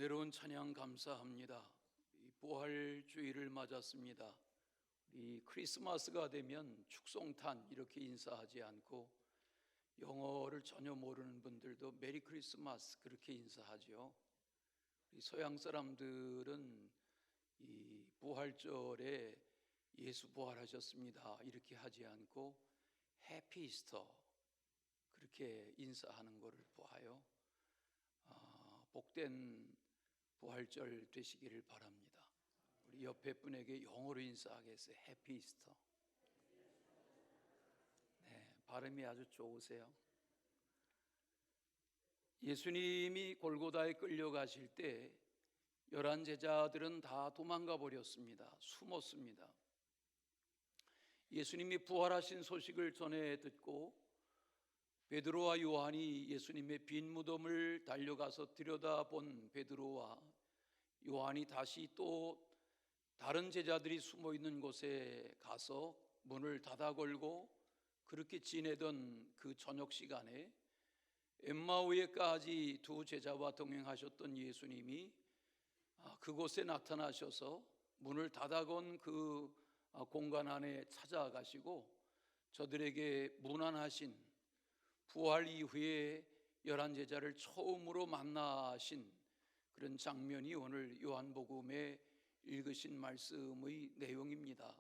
은혜로운 찬양 감사합니다. 이 부활주의를 맞았습니다. 이 크리스마스가 되면 축송탄 이렇게 인사하지 않고 영어를 전혀 모르는 분들도 메리 크리스마스 그렇게 인사하죠. 우리 서양 사람들은 이 부활절에 예수 부활하셨습니다 이렇게 하지 않고 해피 이스터 그렇게 인사하는 것을 보아요. 복된 부활절 되시기를 바랍니다. 우리 옆에 분에게 영어로 인사하겠어요. 해피 이스터. 네, 발음이 아주 좋으세요. 예수님이 골고다에 끌려가실 때 11 제자들은 다 도망가 버렸습니다. 숨었습니다. 예수님이 부활하신 소식을 전해 듣고 베드로와 요한이 예수님의 빈 무덤을 달려가서 들여다본 베드로와 요한이 다시 또 다른 제자들이 숨어 있는 곳에 가서 문을 닫아 걸고 그렇게 지내던 그 저녁 시간에 엠마오에까지 두 제자와 동행하셨던 예수님이 그곳에 나타나셔서 문을 닫아 건 그 공간 안에 찾아가시고 저들에게 문안하신 부활 이후에 11 제자를 처음으로 만나신 그런 장면이 오늘 요한복음에 읽으신 말씀의 내용입니다.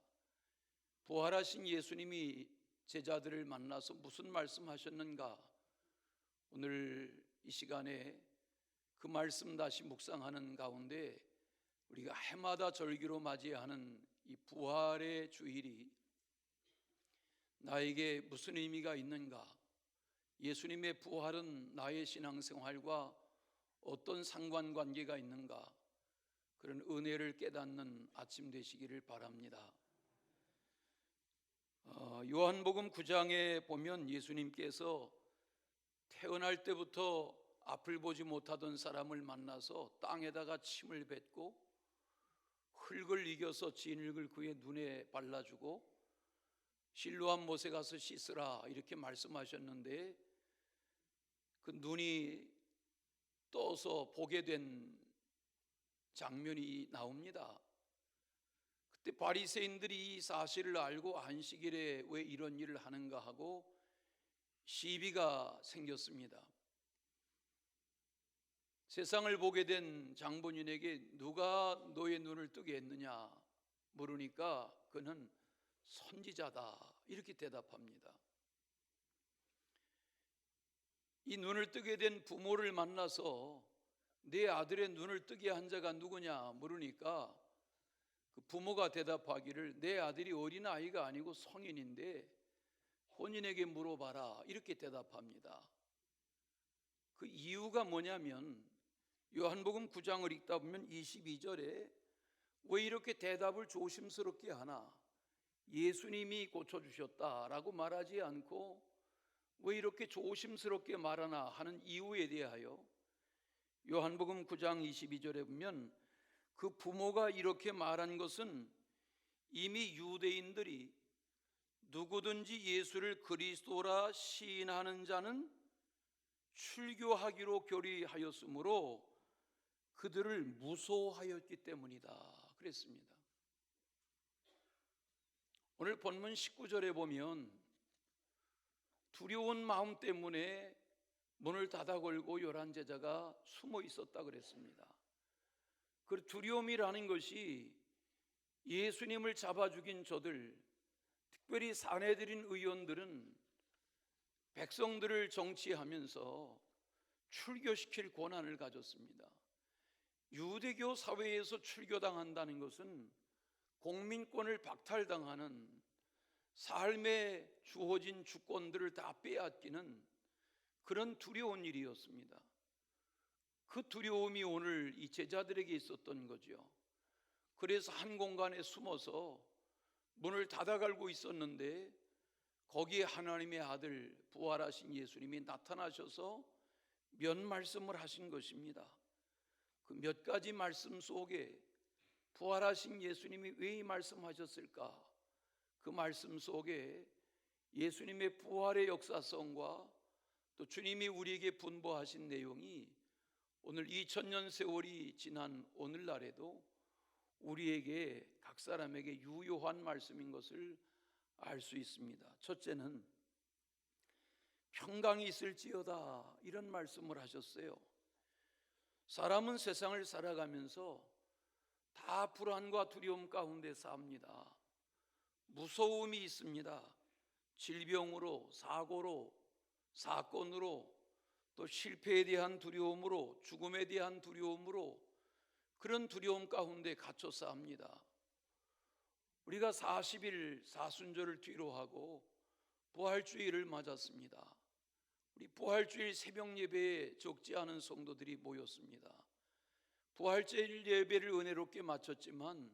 부활하신 예수님이 제자들을 만나서 무슨 말씀하셨는가? 오늘 이 시간에 그 말씀 다시 묵상하는 가운데 우리가 해마다 절기로 맞이하는 이 부활의 주일이 나에게 무슨 의미가 있는가? 예수님의 부활은 나의 신앙생활과 어떤 상관관계가 있는가? 그런 은혜를 깨닫는 아침 되시기를 바랍니다. 요한복음 9장에 보면 예수님께서 태어날 때부터 앞을 보지 못하던 사람을 만나서 땅에다가 침을 뱉고 흙을 이겨서 진흙을 그의 눈에 발라주고 실로암 못에 가서 씻으라 이렇게 말씀하셨는데 그 눈이 떠서 보게 된 장면이 나옵니다. 그때 바리새인들이 이 사실을 알고 안식일에 왜 이런 일을 하는가 하고 시비가 생겼습니다. 세상을 보게 된 장본인에게 누가 너의 눈을 뜨게 했느냐 물으니까 그는 선지자다 이렇게 대답합니다. 이 눈을 뜨게 된 부모를 만나서 내 아들의 눈을 뜨게 한 자가 누구냐 물으니까 그 부모가 대답하기를 내 아들이 어린아이가 아니고 성인인데 본인에게 물어봐라 이렇게 대답합니다. 그 이유가 뭐냐면 요한복음 9장을 읽다 보면 22절에 왜 이렇게 대답을 조심스럽게 하나? 예수님이 고쳐주셨다라고 말하지 않고 왜 이렇게 조심스럽게 말하나 하는 이유에 대하여 요한복음 9장 22절에 보면 그 부모가 이렇게 말한 것은 이미 유대인들이 누구든지 예수를 그리스도라 시인하는 자는 출교하기로 결의하였으므로 그들을 무서워하였기 때문이다 그랬습니다. 오늘 본문 19절에 보면 두려운 마음 때문에 문을 닫아 걸고 11 제자가 숨어 있었다 그랬습니다. 그 두려움이라는 것이 예수님을 잡아 죽인 저들, 특별히 산헤드린 의원들은 백성들을 정치하면서 출교시킬 권한을 가졌습니다. 유대교 사회에서 출교당한다는 것은 공민권을 박탈당하는 삶에 주어진 주권들을 다 빼앗기는 그런 두려운 일이었습니다. 그 두려움이 오늘 이 제자들에게 있었던 거죠. 그래서 한 공간에 숨어서 문을 닫아갈고 있었는데 거기에 하나님의 아들 부활하신 예수님이 나타나셔서 몇 말씀을 하신 것입니다. 그 몇 가지 말씀 속에 부활하신 예수님이 왜 이 말씀하셨을까? 그 말씀 속에 예수님의 부활의 역사성과 또 주님이 우리에게 분부하신 내용이 오늘 2000년 세월이 지난 오늘날에도 우리에게 각 사람에게 유효한 말씀인 것을 알 수 있습니다. 첫째는 평강이 있을지어다, 이런 말씀을 하셨어요. 사람은 세상을 살아가면서 다 불안과 두려움 가운데 삽니다. 무서움이 있습니다. 질병으로, 사고로, 사건으로, 또 실패에 대한 두려움으로, 죽음에 대한 두려움으로, 그런 두려움 가운데 갇혀 삽니다. 우리가 40일 사순절을 뒤로 하고 부활주일을 맞았습니다. 우리 부활주일 새벽 예배에 적지 않은 성도들이 모였습니다. 부활주일 예배를 은혜롭게 마쳤지만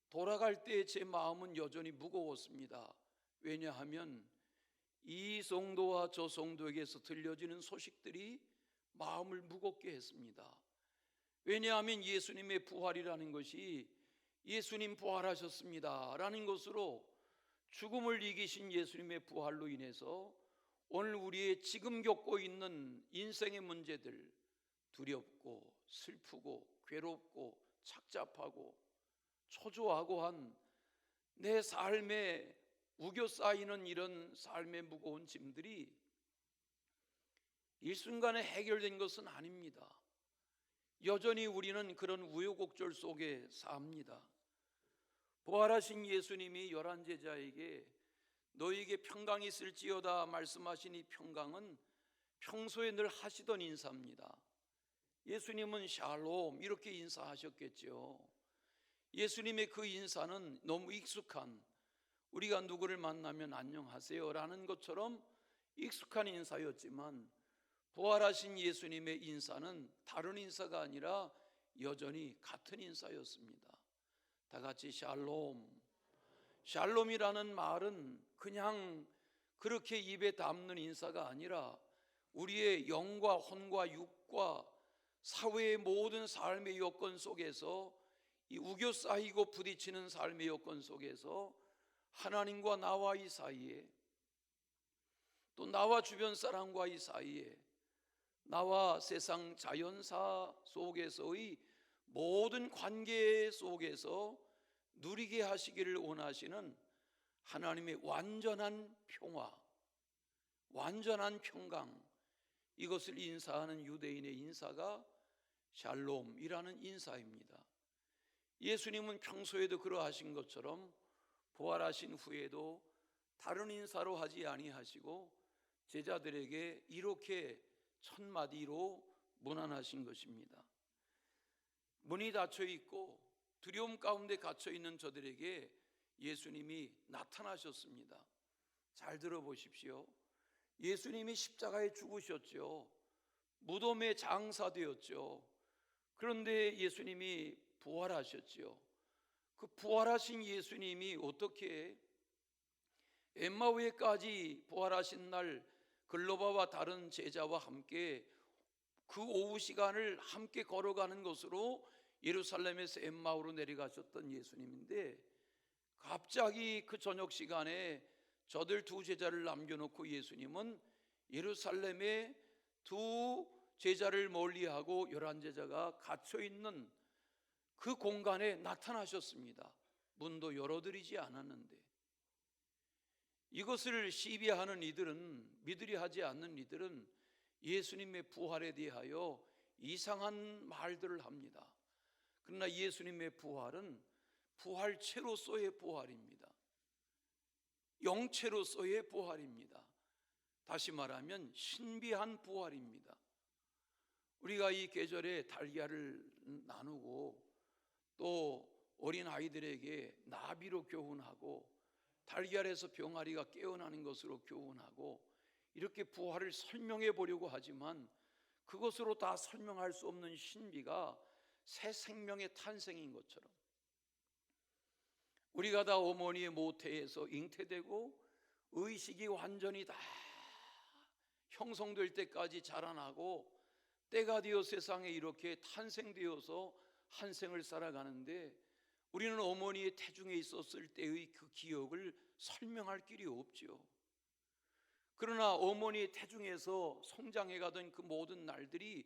돌아갈 때 제 마음은 여전히 무거웠습니다. 왜냐하면 이 성도와 저 성도에게서 들려지는 소식들이 마음을 무겁게 했습니다. 왜냐하면 예수님의 부활이라는 것이 예수님 부활하셨습니다 라는 것으로, 죽음을 이기신 예수님의 부활로 인해서 오늘 우리의 지금 겪고 있는 인생의 문제들, 두렵고 슬프고 괴롭고 착잡하고 초조하고 한 내 삶에 우겨 쌓이는 이런 삶의 무거운 짐들이 일순간에 해결된 것은 아닙니다. 여전히 우리는 그런 우여곡절 속에 삽니다. 부활하신 예수님이 11제자에게 너희에게 평강이 있을지어다 말씀하신 이 평강은 평소에 늘 하시던 인사입니다. 예수님은 샬롬 이렇게 인사하셨겠죠. 예수님의 그 인사는 너무 익숙한, 우리가 누구를 만나면 안녕하세요 라는 것처럼 익숙한 인사였지만, 부활하신 예수님의 인사는 다른 인사가 아니라 여전히 같은 인사였습니다. 다 같이 샬롬. 샬롬이라는 말은 그냥 그렇게 입에 담는 인사가 아니라 우리의 영과 혼과 육과 사회의 모든 삶의 여건 속에서, 이 우겨 쌓이고 부딪히는 삶의 여건 속에서 하나님과 나와 이 사이에, 또 나와 주변 사람과 이 사이에, 나와 세상 자연사 속에서의 모든 관계 속에서 누리게 하시기를 원하시는 하나님의 완전한 평화, 완전한 평강, 이것을 인사하는 유대인의 인사가 샬롬이라는 인사입니다. 예수님은 평소에도 그러하신 것처럼 부활하신 후에도 다른 인사로 하지 아니하시고 제자들에게 이렇게 첫 마디로 문안하신 것입니다. 문이 닫혀 있고 두려움 가운데 갇혀 있는 저들에게 예수님이 나타나셨습니다. 잘 들어보십시오. 예수님이 십자가에 죽으셨죠. 무덤에 장사되었죠. 그런데 예수님이 부활하셨죠. 그 부활하신 예수님이 어떻게 엠마오에까지 부활하신 날 글로바와 다른 제자와 함께 그 오후 시간을 함께 걸어가는 것으로 예루살렘에서 엠마오로 내려가셨던 예수님인데, 갑자기 그 저녁 시간에 저들 두 제자를 남겨놓고 예수님은 예루살렘에 두 제자를 멀리하고 11제자가 갇혀있는 그 공간에 나타나셨습니다. 문도 열어드리지 않았는데. 이것을 시비하는 이들은, 믿으려 하지 않는 이들은 예수님의 부활에 대하여 이상한 말들을 합니다. 그러나 예수님의 부활은 부활체로서의 부활입니다. 영체로서의 부활입니다. 다시 말하면 신비한 부활입니다. 우리가 이 계절에 달걀을 나누고 또 어린 아이들에게 나비로 교훈하고 달걀에서 병아리가 깨어나는 것으로 교훈하고 이렇게 부활을 설명해 보려고 하지만 그것으로 다 설명할 수 없는 신비가 새 생명의 탄생인 것처럼, 우리가 다 어머니의 모태에서 잉태되고 의식이 완전히 다 형성될 때까지 자라나고 때가 되어 세상에 이렇게 탄생되어서 한 생을 살아가는데, 우리는 어머니의 태중에 있었을 때의 그 기억을 설명할 길이 없죠. 그러나 어머니의 태중에서 성장해 가던 그 모든 날들이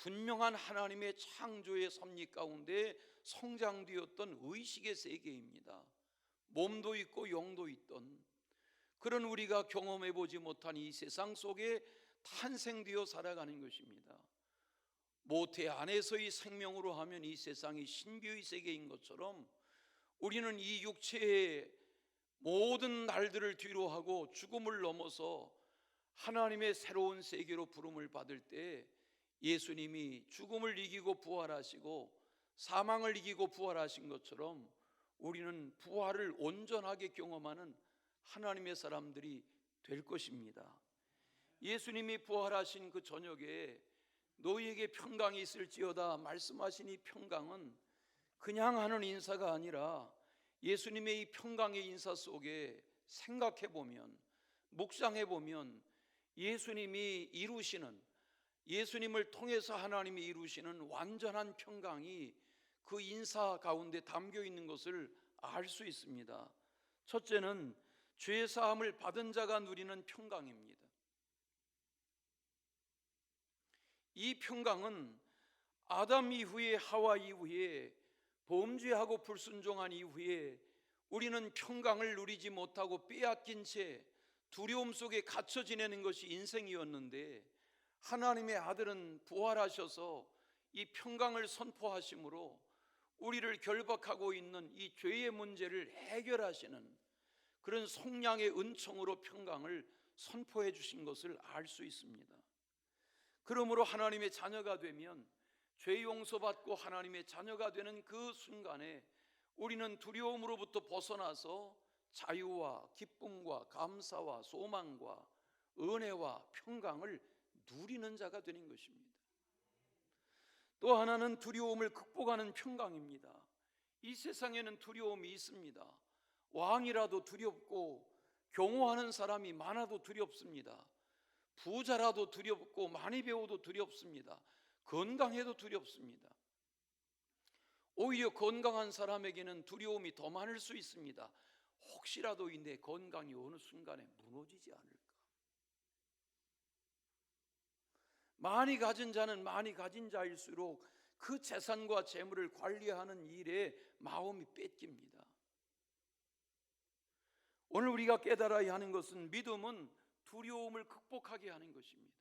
분명한 하나님의 창조의 섭리 가운데 성장되었던 의식의 세계입니다. 몸도 있고 영도 있던 그런 우리가 경험해 보지 못한 이 세상 속에 탄생되어 살아가는 것입니다. 모태 안에서의 생명으로 하면 이 세상이 신비의 세계인 것처럼 우리는 이 육체의 모든 날들을 뒤로하고 죽음을 넘어서 하나님의 새로운 세계로 부름을 받을 때 예수님이 죽음을 이기고 부활하시고 사망을 이기고 부활하신 것처럼 우리는 부활을 온전하게 경험하는 하나님의 사람들이 될 것입니다. 예수님이 부활하신 그 저녁에 너희에게 평강이 있을지어다 말씀하신 이 평강은 그냥 하는 인사가 아니라 예수님의 이 평강의 인사 속에 생각해 보면, 묵상해 보면 예수님이 이루시는, 예수님을 통해서 하나님이 이루시는 완전한 평강이 그 인사 가운데 담겨 있는 것을 알 수 있습니다. 첫째는 죄 사함을 받은 자가 누리는 평강입니다. 이 평강은 아담 이후에 하와 이후에 범죄하고 불순종한 이후에 우리는 평강을 누리지 못하고 빼앗긴 채 두려움 속에 갇혀 지내는 것이 인생이었는데 하나님의 아들은 부활하셔서 이 평강을 선포하심으로 우리를 결박하고 있는 이 죄의 문제를 해결하시는 그런 속량의 은총으로 평강을 선포해 주신 것을 알 수 있습니다. 그러므로 하나님의 자녀가 되면 죄 용서받고 하나님의 자녀가 되는 그 순간에 우리는 두려움으로부터 벗어나서 자유와 기쁨과 감사와 소망과 은혜와 평강을 누리는 자가 되는 것입니다. 또 하나는 두려움을 극복하는 평강입니다. 이 세상에는 두려움이 있습니다. 왕이라도 두렵고 경호하는 사람이 많아도 두렵습니다. 부자라도 두렵고 많이 배워도 두렵습니다. 건강해도 두렵습니다. 오히려 건강한 사람에게는 두려움이 더 많을 수 있습니다. 혹시라도 내 건강이 어느 순간에 무너지지 않을까. 많이 가진 자는 많이 가진 자일수록 그 재산과 재물을 관리하는 일에 마음이 뺏깁니다. 오늘 우리가 깨달아야 하는 것은 믿음은 두려움을 극복하게 하는 것입니다.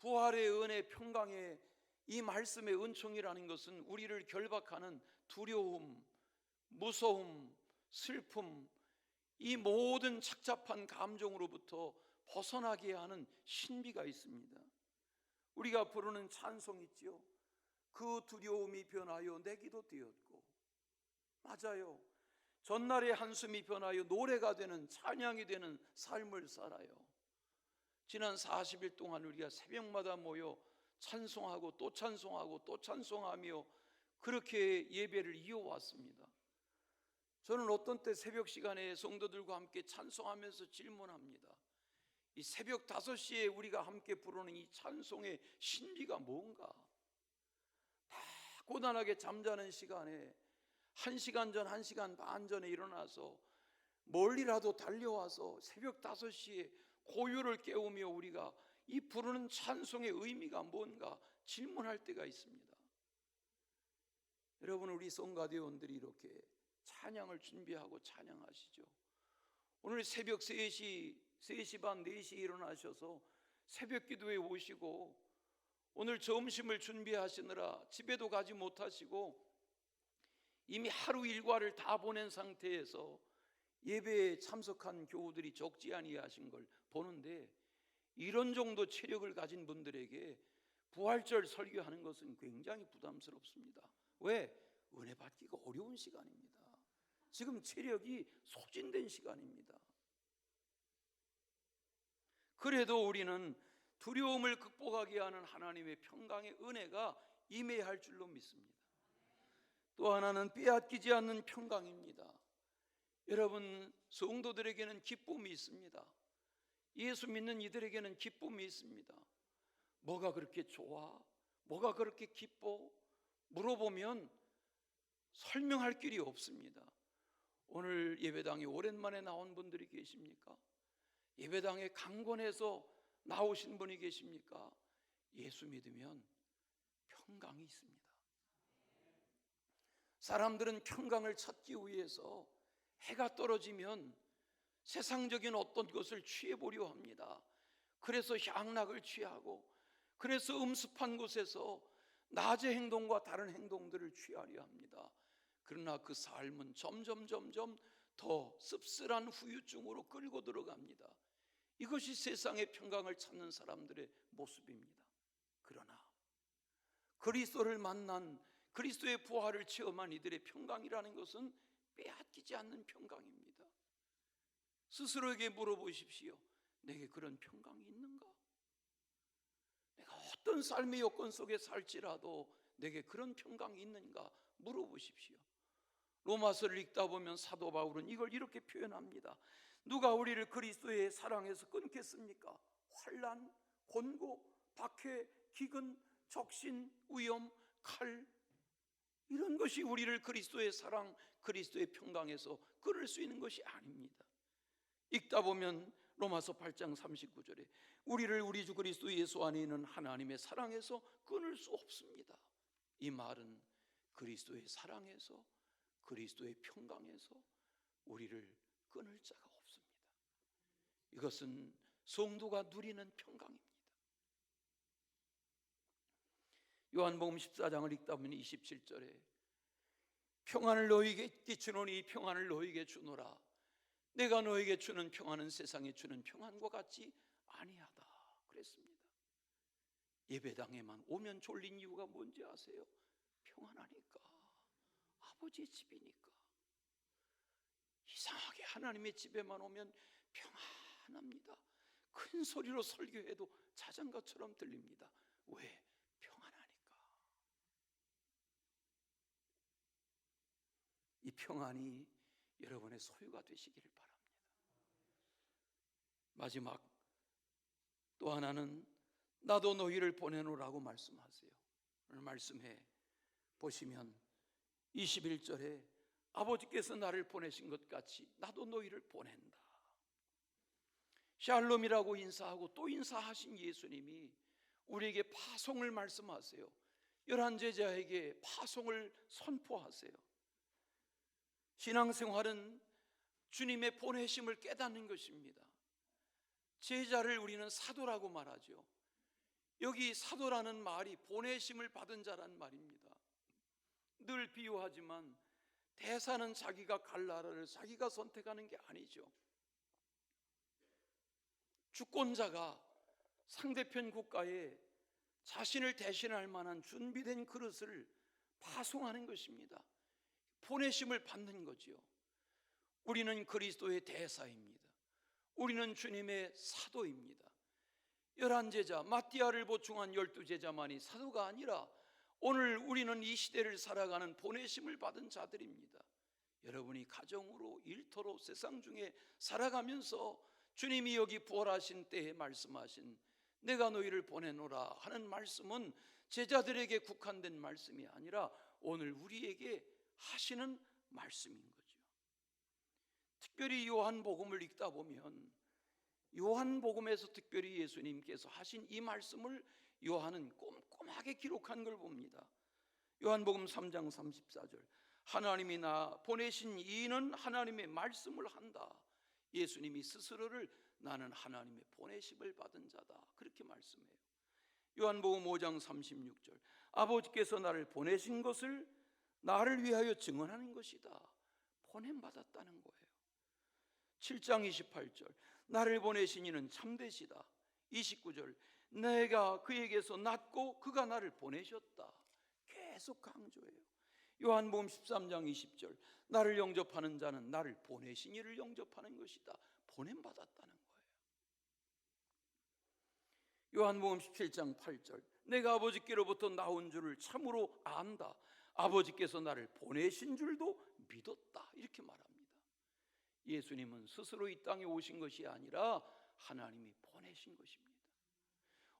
부활의 은혜, 평강의 이 말씀의 은총이라는 것은 우리를 결박하는 두려움, 무서움, 슬픔, 이 모든 착잡한 감정으로부터 벗어나게 하는 신비가 있습니다. 우리가 부르는 찬송 있죠. 그 두려움이 변하여 내기도 되었고, 맞아요. 전날의 한숨이 변하여 노래가 되는, 찬양이 되는 삶을 살아요. 지난 40일 동안 우리가 새벽마다 모여 찬송하고 또 찬송하고 또 찬송하며 그렇게 예배를 이어왔습니다. 저는 어떤 때 새벽 시간에 성도들과 함께 찬송하면서 질문합니다. 이 새벽 5시에 우리가 함께 부르는 이 찬송의 신비가 뭔가? 다 고단하게 잠자는 시간에 1시간 전, 1시간 반 전에 일어나서 멀리라도 달려와서 새벽 5시에 고요를 깨우며 우리가 이 부르는 찬송의 의미가 뭔가 질문할 때가 있습니다. 여러분, 우리 성가대원들이 이렇게 찬양을 준비하고 찬양하시죠. 오늘 새벽 3시 반, 4시에 일어나셔서 새벽 기도에 오시고 오늘 점심을 준비하시느라 집에도 가지 못하시고 이미 하루 일과를 다 보낸 상태에서 예배에 참석한 교우들이 적지 아니하신 걸 보는데 이런 정도 체력을 가진 분들에게 부활절 설교하는 것은 굉장히 부담스럽습니다. 왜? 은혜 받기가 어려운 시간입니다. 지금 체력이 소진된 시간입니다. 그래도 우리는 두려움을 극복하게 하는 하나님의 평강의 은혜가 임해야 할 줄로 믿습니다. 또 하나는 빼앗기지 않는 평강입니다. 여러분, 성도들에게는 기쁨이 있습니다. 예수 믿는 이들에게는 기쁨이 있습니다. 뭐가 그렇게 좋아? 뭐가 그렇게 기뻐? 물어보면 설명할 길이 없습니다. 오늘 예배당에 오랜만에 나온 분들이 계십니까? 예배당에 강권해서 나오신 분이 계십니까? 예수 믿으면 평강이 있습니다. 사람들은 평강을 찾기 위해서 해가 떨어지면 세상적인 어떤 것을 취해보려 합니다. 그래서 향락을 취하고, 그래서 음습한 곳에서 낮의 행동과 다른 행동들을 취하려 합니다. 그러나 그 삶은 점점 더 씁쓸한 후유증으로 끌고 들어갑니다. 이것이 세상의 평강을 찾는 사람들의 모습입니다. 그러나 그리스도를 만난, 그리스도의 부활을 체험한 이들의 평강이라는 것은 빼앗기지 않는 평강입니다. 스스로에게 물어보십시오. 내게 그런 평강이 있는가? 내가 어떤 삶의 여건 속에 살지라도 내게 그런 평강이 있는가 물어보십시오. 로마서를 읽다 보면 사도 바울은 이걸 이렇게 표현합니다. 누가 우리를 그리스도의 사랑에서 끊겠습니까? 환난, 곤고, 박해, 기근, 적신, 위험, 칼, 이런 것이 우리를 그리스도의 사랑, 그리스도의 평강에서 끊을 수 있는 것이 아닙니다. 읽다 보면 로마서 8장 39절에 우리를 우리 주 그리스도 예수 안에 있는 하나님의 사랑에서 끊을 수 없습니다. 이 말은 그리스도의 사랑에서, 그리스도의 평강에서 우리를 끊을 자가 없습니다. 이것은 성도가 누리는 평강입니다. 요한복음 14장을 읽다 보면 27절에 평안을 너희에게 끼치노니 평안을 너희에게 주노라. 내가 너희에게 주는 평안은 세상에 주는 평안과 같지 아니하다 그랬습니다. 예배당에만 오면 졸린 이유가 뭔지 아세요? 평안하니까, 아버지의 집이니까. 이상하게 하나님의 집에만 오면 평안합니다. 큰 소리로 설교해도 자장가처럼 들립니다. 왜? 평안하니까. 이 평안이 여러분의 소유가 되시기를 바랍니다. 마지막 또 하나는 나도 너희를 보내노라고 말씀하세요. 오늘 말씀해 보시면 21절에 아버지께서 나를 보내신 것 같이 나도 너희를 보낸다. 샬롬이라고 인사하고 또 인사하신 예수님이 우리에게 파송을 말씀하세요. 11제자에게 파송을 선포하세요. 신앙생활은 주님의 보내심을 깨닫는 것입니다. 제자를 우리는 사도라고 말하죠. 여기 사도라는 말이 보내심을 받은 자란 말입니다. 늘 비유하지만 대사는 자기가 갈 나라를 자기가 선택하는 게 아니죠. 주권자가 상대편 국가에 자신을 대신할 만한 준비된 그릇을 파송하는 것입니다. 보내심을 받는 거지요. 우리는 그리스도의 대사입니다. 우리는 주님의 사도입니다. 11제자, 마띠아를 보충한 12제자만이 사도가 아니라 오늘 우리는 이 시대를 살아가는 보내심을 받은 자들입니다. 여러분이 가정으로, 일터로, 세상 중에 살아가면서 주님이 여기 부활하신 때에 말씀하신 내가 너희를 보내노라 하는 말씀은 제자들에게 국한된 말씀이 아니라 오늘 우리에게 하시는 말씀인 거죠. 특별히 요한복음을 읽다 보면 요한복음에서 특별히 예수님께서 하신 이 말씀을 요한은 꼼꼼하게 기록한 걸 봅니다. 요한복음 3장 34절 하나님이 나 보내신 이는 하나님의 말씀을 한다. 예수님이 스스로를 나는 하나님의 보내심을 받은 자다 그렇게 말씀해요. 요한복음 5장 36절 아버지께서 나를 보내신 것을 나를 위하여 증언하는 것이다. 보냄받았다는 거예요. 7장 28절 나를 보내신 이는 참되시다. 29절 내가 그에게서 낳고 그가 나를 보내셨다. 계속 강조해요. 요한복음 13장 20절 나를 영접하는 자는 나를 보내신 이를 영접하는 것이다. 보냄받았다는 거예요. 요한복음 17장 8절 내가 아버지께로부터 나온 줄을 참으로 안다. 아버지께서 나를 보내신 줄도 믿었다. 이렇게 말합니다. 예수님은 스스로 이 땅에 오신 것이 아니라 하나님이 보내신 것입니다.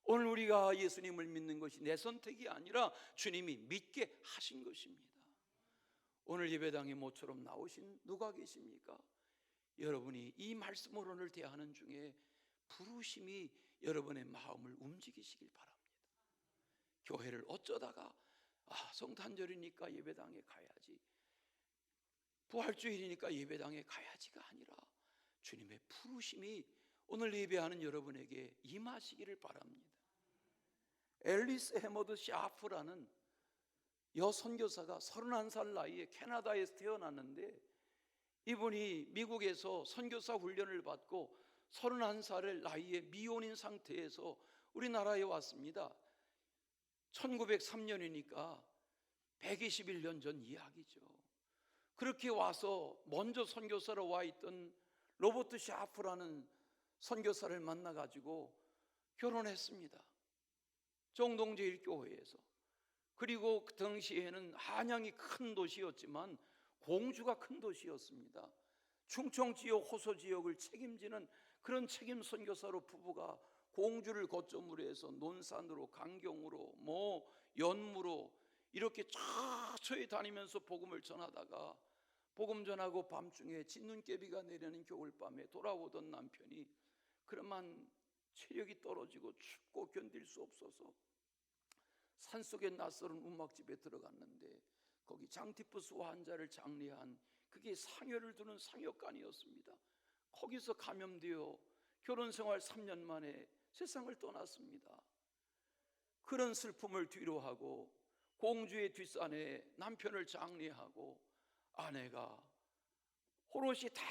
오늘 우리가 예수님을 믿는 것이 내 선택이 아니라 주님이 믿게 하신 것입니다. 오늘 예배당에 모처럼 나오신 누가 계십니까? 여러분이 이 말씀으로 오늘 대하는 중에 부르심이 여러분의 마음을 움직이시길 바랍니다. 교회를 어쩌다가 성탄절이니까 예배당에 가야지, 부활주일이니까 예배당에 가야지가 아니라 주님의 부르심이 오늘 예배하는 여러분에게 임하시기를 바랍니다. 앨리스 해머드 샤프라는 여선교사가 31살 나이에 캐나다에서 태어났는데, 이분이 미국에서 선교사 훈련을 받고 31살의 나이에 미혼인 상태에서 우리나라에 왔습니다. 1903년이니까 121년 전 이야기죠. 그렇게 와서 먼저 선교사로 와 있던 로버트 샤프라는 선교사를 만나가지고 결혼했습니다. 정동제일교회에서. 그리고 그 당시에는 한양이 큰 도시였지만 공주가 큰 도시였습니다. 충청지역, 호소지역을 책임지는 그런 책임 선교사로 부부가 공주를 거점으로 해서 논산으로, 강경으로, 연무로 이렇게 처처히 다니면서 복음을 전하다가, 복음 전하고 밤중에 진눈깨비가 내리는 겨울밤에 돌아오던 남편이 그러만 체력이 떨어지고 춥고 견딜 수 없어서 산속의 낯설은 음악집에 들어갔는데, 거기 장티푸스 환자를 장례한, 그게 상여를 두는 상여관이었습니다. 거기서 감염되어 결혼생활 3년 만에 세상을 떠났습니다. 그런 슬픔을 뒤로하고 공주의 뒷산에 남편을 장례하고, 아내가 오롯이 다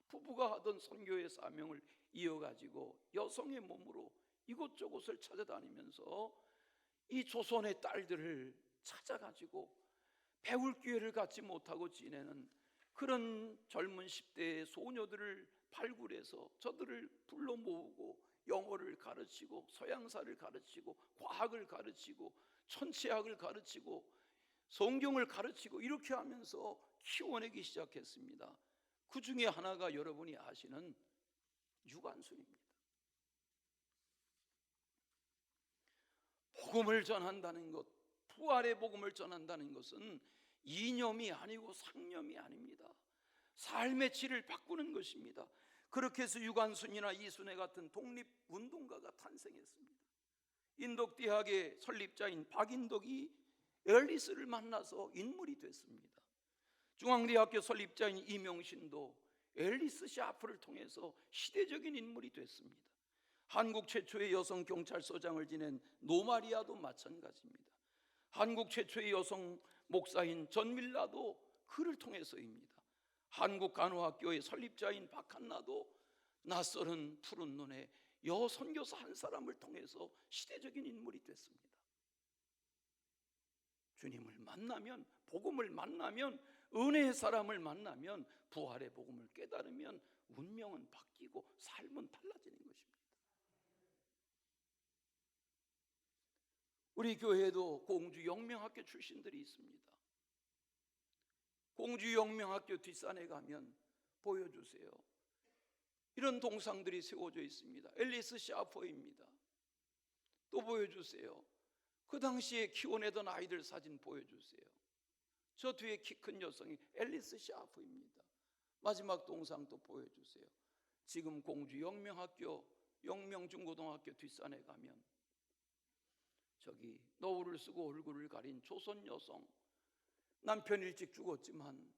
부부가 하던 선교의 사명을 이어가지고 여성의 몸으로 이곳저곳을 찾아다니면서 이 조선의 딸들을 찾아가지고 배울 기회를 갖지 못하고 지내는 그런 젊은 10대의 소녀들을 발굴해서 저들을 불러 모으고 영어를 가르치고 서양사를 가르치고 과학을 가르치고 천체학을 가르치고 성경을 가르치고 이렇게 하면서 키워내기 시작했습니다. 그 중에 하나가 여러분이 아시는 유관순입니다. 복음을 전한다는 것, 부활의 복음을 전한다는 것은 이념이 아니고 상념이 아닙니다. 삶의 질을 바꾸는 것입니다. 그렇게 해서 유관순이나 이순애 같은 독립운동가가 탄생했습니다. 인덕대학의 설립자인 박인덕이 앨리스를 만나서 인물이 됐습니다. 중앙대학교 설립자인 이명신도 앨리스 샤프를 통해서 시대적인 인물이 됐습니다. 한국 최초의 여성 경찰서장을 지낸 노마리아도 마찬가지입니다. 한국 최초의 여성 목사인 전밀라도 그를 통해서입니다. 한국 간호학교의 설립자인 박한나도 낯설은 푸른 눈에 여선교사 한 사람을 통해서 시대적인 인물이 됐습니다. 주님을 만나면, 복음을 만나면, 은혜의 사람을 만나면, 부활의 복음을 깨달으면 운명은 바뀌고 삶은 달라지는 것입니다. 우리 교회에도 공주 영명학교 출신들이 있습니다. 공주 영명학교 뒷산에 가면 보여주세요. 이런 동상들이 세워져 있습니다. 앨리스 샤퍼입니다. 또 보여주세요. 그 당시에 키워내던 아이들 사진 보여주세요. 저 뒤에 키 큰 여성이 앨리스 샤프입니다. 마지막 동상 또 보여주세요. 지금 공주 영명학교, 영명중고등학교 뒷산에 가면 저기 노을을 쓰고 얼굴을 가린 조선 여성, 남편 일찍 죽었지만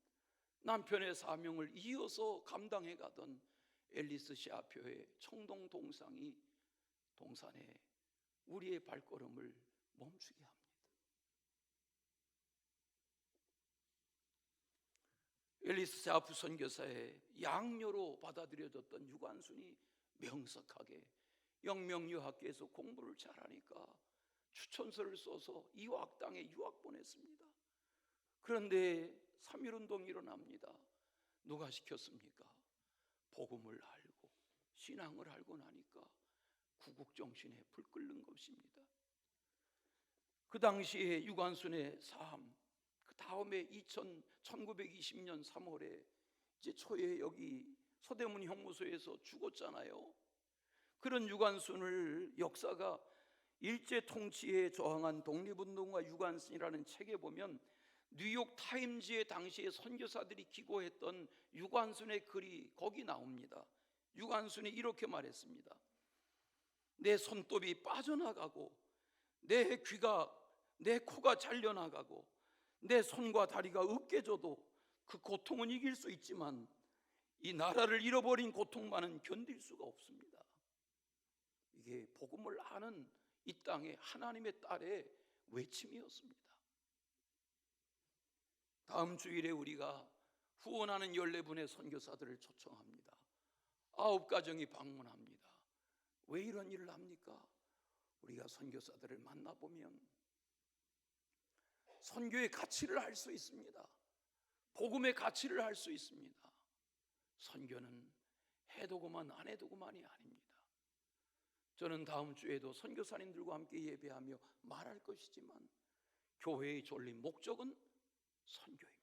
남편의 사명을 이어서 감당해 가던 앨리스 샤표의 청동 동상이 동산에 우리의 발걸음을 멈추게 합니다. 앨리스 샤프 선교사의 양녀로 받아들여졌던 유관순이 명석하게 영명유학교에서 공부를 잘하니까 추천서를 써서 이화학 땅에 유학 보냈습니다. 그런데 3.1운동이 일어납니다. 누가 시켰습니까? 복음을 알고 신앙을 알고 나니까 구국정신에 불 끓는 것입니다. 그 당시에 유관순의 삶, 그 다음에 1920년 3월에 이제 초에 여기 서대문 형무소에서 죽었잖아요. 그런 유관순을 역사가 일제 통치에 저항한 독립운동가 유관순이라는 책에 보면 뉴욕 타임즈에 당시에 선교사들이 기고했던 유관순의 글이 거기 나옵니다. 유관순이 이렇게 말했습니다. 내 손톱이 빠져나가고 내 귀가, 내 코가 잘려나가고 내 손과 다리가 으깨져도 그 고통은 이길 수 있지만 이 나라를 잃어버린 고통만은 견딜 수가 없습니다. 이게 복음을 아는 이 땅의 하나님의 딸의 외침이었습니다. 다음 주일에 우리가 후원하는 14분의 선교사들을 초청합니다. 9가정이 방문합니다. 왜 이런 일을 합니까? 우리가 선교사들을 만나보면 선교의 가치를 알 수 있습니다. 복음의 가치를 알 수 있습니다. 선교는 해도고만 안 해도고만이 아닙니다. 저는 다음 주에도 선교사님들과 함께 예배하며 말할 것이지만 교회의 존립 목적은 선교입니다.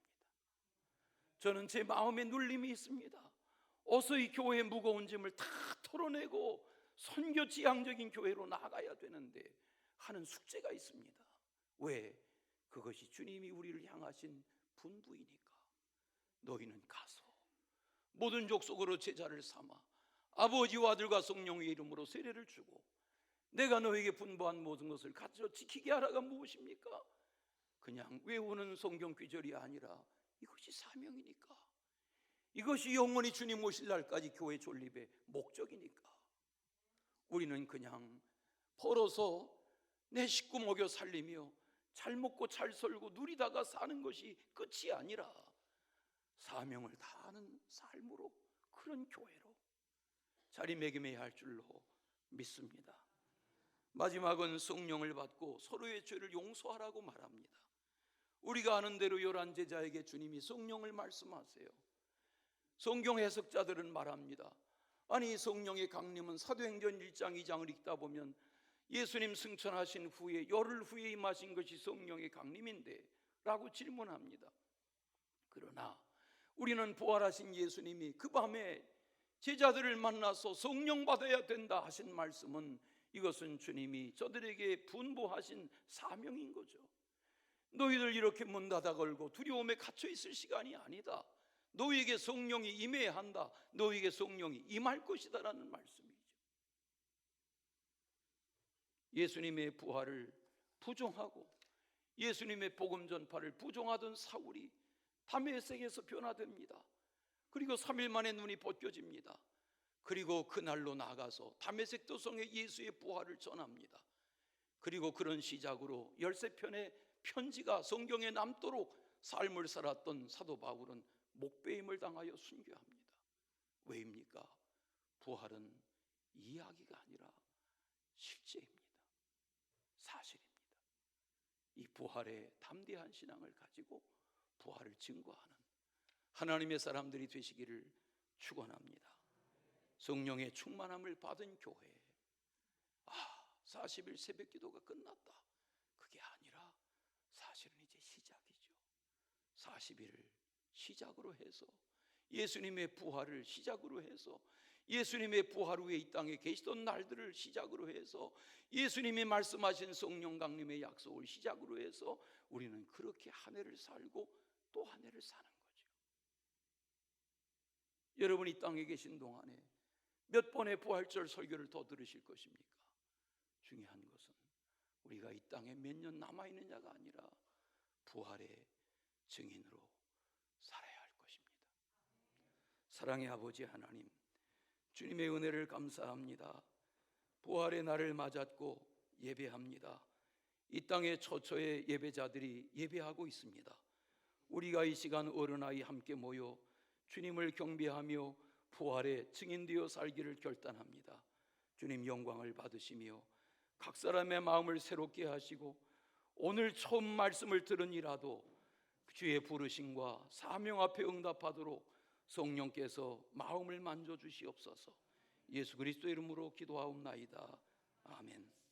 저는 제 마음에 눌림이 있습니다. 어서 이 교회의 무거운 짐을 다 털어내고 선교 지향적인 교회로 나아가야 되는데 하는 숙제가 있습니다. 왜? 그것이 주님이 우리를 향하신 분부이니까. 너희는 가서 모든 족속으로 제자를 삼아 아버지와 아들과 성령의 이름으로 세례를 주고 내가 너에게 분부한 모든 것을 가르쳐 지키게 하라가 무엇입니까? 그냥 외우는 성경 귀절이 아니라 이것이 사명이니까. 이것이 영원히 주님 오실 날까지 교회 존립의 목적이니까. 우리는 그냥 벌어서 내 식구 먹여 살리며 잘 먹고 잘 살고 누리다가 사는 것이 끝이 아니라 사명을 다하는 삶으로, 그런 교회로 자리매김해야 할 줄로 믿습니다. 마지막은 성령을 받고 서로의 죄를 용서하라고 말합니다. 우리가 아는 대로 11제자에게 주님이 성령을 말씀하세요. 성경 해석자들은 말합니다. 아니, 성령의 강림은 사도행전 1장 2장을 읽다 보면 예수님 승천하신 후에 열흘 후에 임하신 것이 성령의 강림인데 라고 질문합니다. 그러나 우리는 부활하신 예수님이 그 밤에 제자들을 만나서 성령 받아야 된다 하신 말씀은 이것은 주님이 저들에게 분부하신 사명인 거죠. 너희들 이렇게 문 닫아 걸고 두려움에 갇혀 있을 시간이 아니다. 너희에게 성령이 임해야 한다. 너희에게 성령이 임할 것이다 라는 말씀이죠. 예수님의 부활을 부정하고 예수님의 복음 전파를 부정하던 사울이 다메섹에서 변화됩니다. 그리고 3일 만에 눈이 벗겨집니다. 그리고 그날로 나가서 다메섹 도성에 예수의 부활을 전합니다. 그리고 그런 시작으로 13편의 편지가 성경에 남도록 삶을 살았던 사도 바울은 목배임을 당하여 순교합니다. 왜입니까? 부활은 이야기가 아니라 실제입니다. 사실입니다. 이 부활의 담대한 신앙을 가지고 부활을 증거하는 하나님의 사람들이 되시기를 축원합니다. 성령의 충만함을 받은 교회, 40일 새벽 기도가 끝났다, 그게 아니라 사실은 이제 시작이죠. 40일을 시작으로 해서 예수님의 부활을 시작으로 해서 예수님의 부활 후에 이 땅에 계시던 날들을 시작으로 해서 예수님이 말씀하신 성령 강림의 약속을 시작으로 해서 우리는 그렇게 한 해를 살고 또 한 해를 사는 거죠. 여러분, 이 땅에 계신 동안에 몇 번의 부활절 설교를 더 들으실 것입니까? 중요한 것은 우리가 이 땅에 몇 년 남아있느냐가 아니라 부활의 증인으로 살아야 할 것입니다. 사랑의 아버지 하나님, 주님의 은혜를 감사합니다. 부활의 날을 맞았고 예배합니다. 이 땅의 처처의 예배자들이 예배하고 있습니다. 우리가 이 시간 어른아이 함께 모여 주님을 경배하며 부활의 증인되어 살기를 결단합니다. 주님 영광을 받으시며 각 사람의 마음을 새롭게 하시고 오늘 처음 말씀을 들으니라도 주의 부르심과 사명 앞에 응답하도록 성령께서 마음을 만져주시옵소서. 예수 그리스도 이름으로 기도하옵나이다. 아멘.